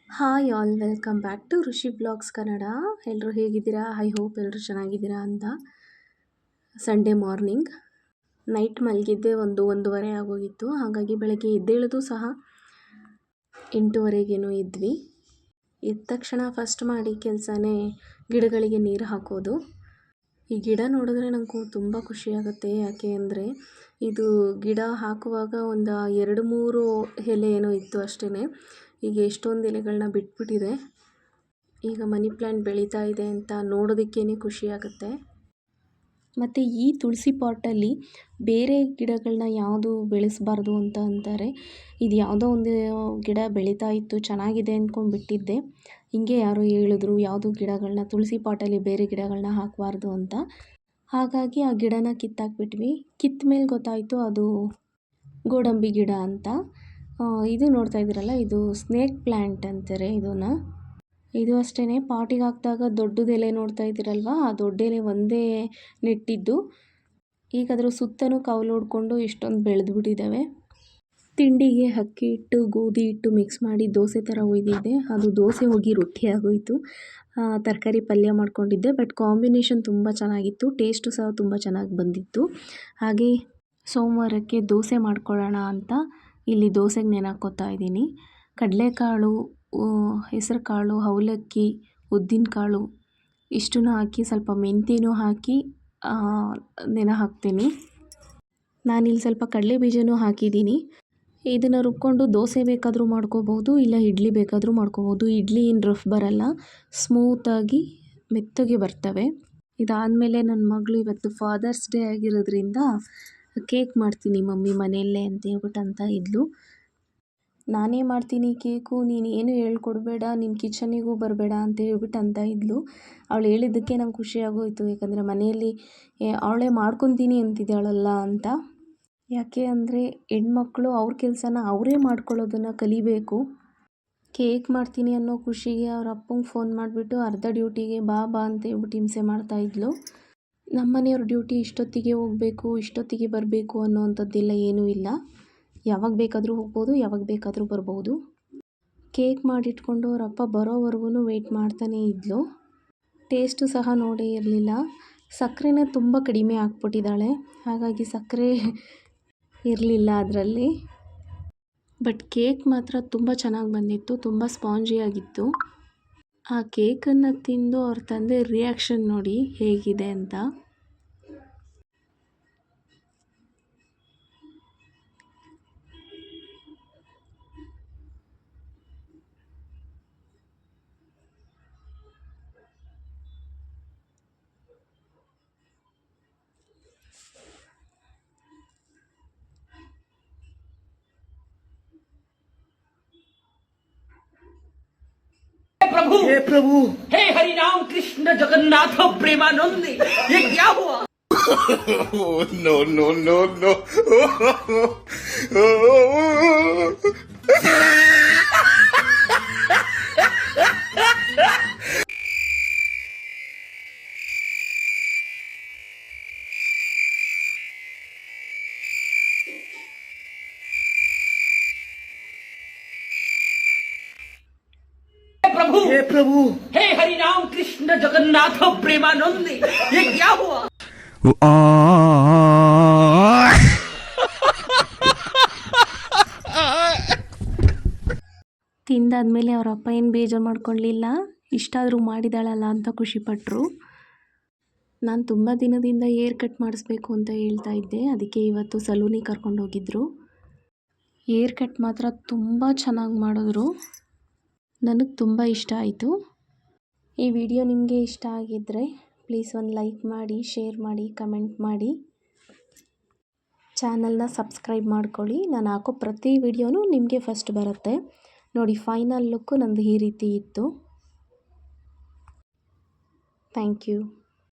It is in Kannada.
Hi all, welcome back to Rishi blogs Kannada. ಎಲ್ಲರೂ ಹೇಗಿದ್ದೀರಾ? ಐ ಹೋಪ್ ಎಲ್ಲರೂ ಚೆನ್ನಾಗಿದ್ದೀರಾ ಅಂತ. ಸಂಡೇ ಮಾರ್ನಿಂಗ್ ನೈಟ್ ಮಲಗಿದ್ದೆ 1:30 ಆಗೋಗಿತ್ತು. ಹಾಗಾಗಿ ಬೆಳಗ್ಗೆ ಎದ್ದೇಳೋದು ಸಹ 8:30ಗೇನೋ ಇದ್ವಿ. ಎದ್ದ ತಕ್ಷಣ ಫಸ್ಟ್ ಮಾಡಿ ಕೆಲಸನೇ ಗಿಡಗಳಿಗೆ ನೀರು ಹಾಕೋದು. ಈ ಗಿಡ ನೋಡಿದ್ರೆ ನನಗೂ ತುಂಬ ಖುಷಿಯಾಗುತ್ತೆ. ಯಾಕೆ ಅಂದರೆ ಇದು ಗಿಡ ಹಾಕುವಾಗ ಒಂದು 2-3 ಎಲೆ ಏನೋ ಇತ್ತು ಅಷ್ಟೇ. ಈಗ ಎಷ್ಟೊಂದು ಎಲೆಗಳನ್ನ ಬಿಟ್ಬಿಟ್ಟಿದೆ. ಈಗ ಮನಿ ಪ್ಲ್ಯಾಂಟ್ ಬೆಳೀತಾ ಇದೆ ಅಂತ ನೋಡೋದಕ್ಕೇ ಖುಷಿಯಾಗುತ್ತೆ. ಮತ್ತು ಈ ತುಳಸಿ ಪಾಟಲ್ಲಿ ಬೇರೆ ಗಿಡಗಳನ್ನ ಯಾವುದು ಬೆಳೆಸಬಾರ್ದು ಅಂತ ಅಂತಾರೆ. ಇದು ಯಾವುದೋ ಒಂದು ಗಿಡ ಬೆಳೀತಾ ಇತ್ತು, ಚೆನ್ನಾಗಿದೆ ಅಂದ್ಕೊಂಡು ಬಿಟ್ಟಿದ್ದೆ. ಹಿಂಗೆ ಯಾರೋ ಹೇಳಿದ್ರು ಯಾವುದು ಗಿಡಗಳನ್ನ ತುಳಸಿ ಪಾಟಲ್ಲಿ ಬೇರೆ ಗಿಡಗಳನ್ನ ಹಾಕಬಾರ್ದು ಅಂತ. ಹಾಗಾಗಿ ಆ ಗಿಡನ ಕಿತ್ತಾಕ್ಬಿಟ್ವಿ. ಕಿತ್ತ ಮೇಲೆ ಗೊತ್ತಾಯಿತು ಅದು ಗೋಡಂಬಿ ಗಿಡ ಅಂತ. ಇದು ನೋಡ್ತಾ ಇದ್ದೀರಲ್ಲ, ಇದು ಸ್ನೇಕ್ ಪ್ಲ್ಯಾಂಟ್ ಅಂತಾರೆ ಇದನ್ನು. ಇದು ಅಷ್ಟೇ, ಪಾಟಿಗೆ ಹಾಕಿದಾಗ ದೊಡ್ಡದು ಎಲೆ ನೋಡ್ತಾ ಇದ್ದೀರಲ್ವ, ಆ ದೊಡ್ಡ ಎಲೆ ಒಂದೇ ನೆಟ್ಟಿದ್ದು. ಈಗ ಅದ್ರ ಸುತ್ತಲೂ ಕವಲು ಹೊಡ್ಕೊಂಡು ಇಷ್ಟೊಂದು ಬೆಳೆದ್ಬಿಟ್ಟಿದ್ದಾವೆ. ತಿಂಡಿಗೆ ಅಕ್ಕಿ ಹಿಟ್ಟು ಗೋಧಿ ಹಿಟ್ಟು ಮಿಕ್ಸ್ ಮಾಡಿ ದೋಸೆ ಥರ ಒಯ್ದಿದ್ದೆ. ಅದು ದೋಸೆ ಹೋಗಿ ರೊಟ್ಟಿ ಆಗೋಯಿತು. ತರಕಾರಿ ಪಲ್ಯ ಮಾಡ್ಕೊಂಡಿದ್ದೆ, ಬಟ್ ಕಾಂಬಿನೇಷನ್ ತುಂಬ ಚೆನ್ನಾಗಿತ್ತು. ಟೇಸ್ಟು ಸಹ ತುಂಬ ಚೆನ್ನಾಗಿ ಬಂದಿತ್ತು. ಹಾಗೆ ಸೋಮವಾರಕ್ಕೆ ದೋಸೆ ಮಾಡ್ಕೊಳ್ಳೋಣ ಅಂತ ಇಲ್ಲಿ ದೋಸೆಗೆ ನೆನೆಹಾಕ್ಕೋತಾ ಇದ್ದೀನಿ. ಕಡಲೆಕಾಳು, ಹೆಸರು ಕಾಳು, ಅವಲಕ್ಕಿ, ಉದ್ದಿನಕಾಳು ಇಷ್ಟನ್ನು ಹಾಕಿ ಸ್ವಲ್ಪ ಮೆಂತ್ಯನೂ ಹಾಕಿ ನೆನೆ ಹಾಕ್ತೀನಿ. ನಾನಿಲ್ಲಿ ಸ್ವಲ್ಪ ಕಡಲೆ ಬೀಜನೂ ಹಾಕಿದ್ದೀನಿ. ಇದನ್ನು ರುಬ್ಕೊಂಡು ದೋಸೆ ಬೇಕಾದರೂ ಮಾಡ್ಕೋಬೋದು, ಇಲ್ಲ ಇಡ್ಲಿ ಬೇಕಾದರೂ ಮಾಡ್ಕೋಬೋದು. ಇಡ್ಲಿ ಏನು ರಫ್ ಬರಲ್ಲ, ಸ್ಮೂತಾಗಿ ಮೆತ್ತಗೆ ಬರ್ತವೆ. ಇದಾದಮೇಲೆ ನನ್ನ ಮಗಳು ಇವತ್ತು ಫಾದರ್ಸ್ ಡೇ ಆಗಿರೋದ್ರಿಂದ ಕೇಕ್ ಮಾಡ್ತೀನಿ ಮಮ್ಮಿ ಮನೆಯಲ್ಲೇ ಅಂತ ಹೇಳ್ಬಿಟ್ಟು ಅಂತ ಇದ್ಲು. ನಾನೇ ಮಾಡ್ತೀನಿ ಕೇಕು, ನೀನು ಏನು ಹೇಳ್ಕೊಡ್ಬೇಡ, ನಿನ್ನ ಕಿಚನಿಗೂ ಬರಬೇಡ ಅಂತ ಹೇಳ್ಬಿಟ್ಟು ಅಂತ ಇದ್ಲು. ಅವಳು ಹೇಳಿದ್ದಕ್ಕೆ ನಂಗೆ ಖುಷಿ ಆಗೋಯಿತು. ಯಾಕಂದರೆ ಮನೆಯಲ್ಲಿ ಅವಳೇ ಮಾಡ್ಕೊತೀನಿ ಅಂತಿದ್ದಾಳಲ್ಲ ಅಂತ. ಯಾಕೆ ಅಂದರೆ ಹೆಣ್ಮಕ್ಳು ಅವ್ರ ಕೆಲಸನ ಅವರೇ ಮಾಡ್ಕೊಳ್ಳೋದನ್ನು ಕಲಿಬೇಕು. ಕೇಕ್ ಮಾಡ್ತೀನಿ ಅನ್ನೋ ಖುಷಿಗೆ ಅವ್ರ ಅಪ್ಪಂಗೆ ಫೋನ್ ಮಾಡಿಬಿಟ್ಟು ಅರ್ಧ ಡ್ಯೂಟಿಗೆ ಬಾ ಅಂತ ಹೇಳ್ಬಿಟ್ಟು ಹಿಂಸೆ ಮಾಡ್ತಾಯಿದ್ಲು. ನಮ್ಮ ಮನೆಯವ್ರ ಡ್ಯೂಟಿ ಇಷ್ಟೊತ್ತಿಗೆ ಹೋಗಬೇಕು, ಇಷ್ಟೊತ್ತಿಗೆ ಬರಬೇಕು ಅನ್ನೋವಂಥದ್ದೆಲ್ಲ ಏನೂ ಇಲ್ಲ. ಯಾವಾಗ ಬೇಕಾದರೂ ಹೋಗ್ಬೋದು, ಯಾವಾಗ ಬೇಕಾದರೂ ಬರ್ಬೋದು. ಕೇಕ್ ಮಾಡಿಟ್ಕೊಂಡು ಅವ್ರ ಅಪ್ಪ ಬರೋವರೆಗೂ ವೆಯ್ಟ್ ಮಾಡ್ತಾನೇ ಇದ್ಲು. ಟೇಸ್ಟು ಸಹ ನೋಡೇ ಇರಲಿಲ್ಲ. ಸಕ್ಕರೆನ ತುಂಬ ಕಡಿಮೆ ಹಾಕ್ಬಿಟ್ಟಿದ್ದಾಳೆ, ಹಾಗಾಗಿ ಸಕ್ಕರೆ ಇರಲಿಲ್ಲ ಅದರಲ್ಲಿ. ಬಟ್ ಕೇಕ್ ಮಾತ್ರ ತುಂಬ ಚೆನ್ನಾಗಿ ಬಂದಿತ್ತು, ತುಂಬ ಸ್ಪಾಂಜಿಯಾಗಿತ್ತು. ಆ ಕೇಕನ್ನು ತಿಂದು ಅವ್ರ ತಂದೆ ರಿಯಾಕ್ಷನ್ ನೋಡಿ ಹೇಗಿದೆ ಅಂತ. हे प्रभु, हे हरि राम कृष्ण जगन्नाथ प्रेमानंद, ये क्या हुआ? No no no no. हे प्रभु, हे हरि राम कृष्ण जगन्नाथ प्रेमानंद, ये क्या हुआ? ತಿಂದಾದ್ಮೇಲೆ ಅವ್ರ ಅಪ್ಪ ಏನು ಬೇಜಾರು ಮಾಡ್ಕೊಳ್ಳಲಿಲ್ಲ, ಇಷ್ಟಾದರೂ ಮಾಡಿದಾಳಲ್ಲ ಅಂತ ಖುಷಿಪಟ್ಟರು. ನಾನು ತುಂಬ ದಿನದಿಂದ ಏರ್ ಕಟ್ ಮಾಡಿಸ್ಬೇಕು ಅಂತ ಹೇಳ್ತಾ ಇದ್ದೆ, ಅದಕ್ಕೆ ಇವತ್ತು ಸಲೂನಿಗೆ ಕರ್ಕೊಂಡೋಗಿದ್ರು. ಏರ್ ಕಟ್ ಮಾತ್ರ ತುಂಬ ಚೆನ್ನಾಗಿ ಮಾಡಿದ್ರು, ನನಗೆ ತುಂಬ ಇಷ್ಟ ಆಯಿತು. ಈ ವಿಡಿಯೋ ನಿಮಗೆ ಇಷ್ಟ ಆಗಿದ್ದರೆ ಪ್ಲೀಸ್ ಒಂದು ಲೈಕ್ ಮಾಡಿ, ಶೇರ್ ಮಾಡಿ, ಕಮೆಂಟ್ ಮಾಡಿ, ಚಾನಲ್ನ ಸಬ್ಸ್ಕ್ರೈಬ್ ಮಾಡ್ಕೊಳ್ಳಿ. ನಾನು ಹಾಕೋ ಪ್ರತಿ ವಿಡಿಯೋನೂ ನಿಮಗೆ ಫಸ್ಟ್ ಬರುತ್ತೆ ನೋಡಿ. ಫೈನಲ್ ಲುಕ್ಕು ನಂದು ಈ ರೀತಿ ಇತ್ತು. Thank you.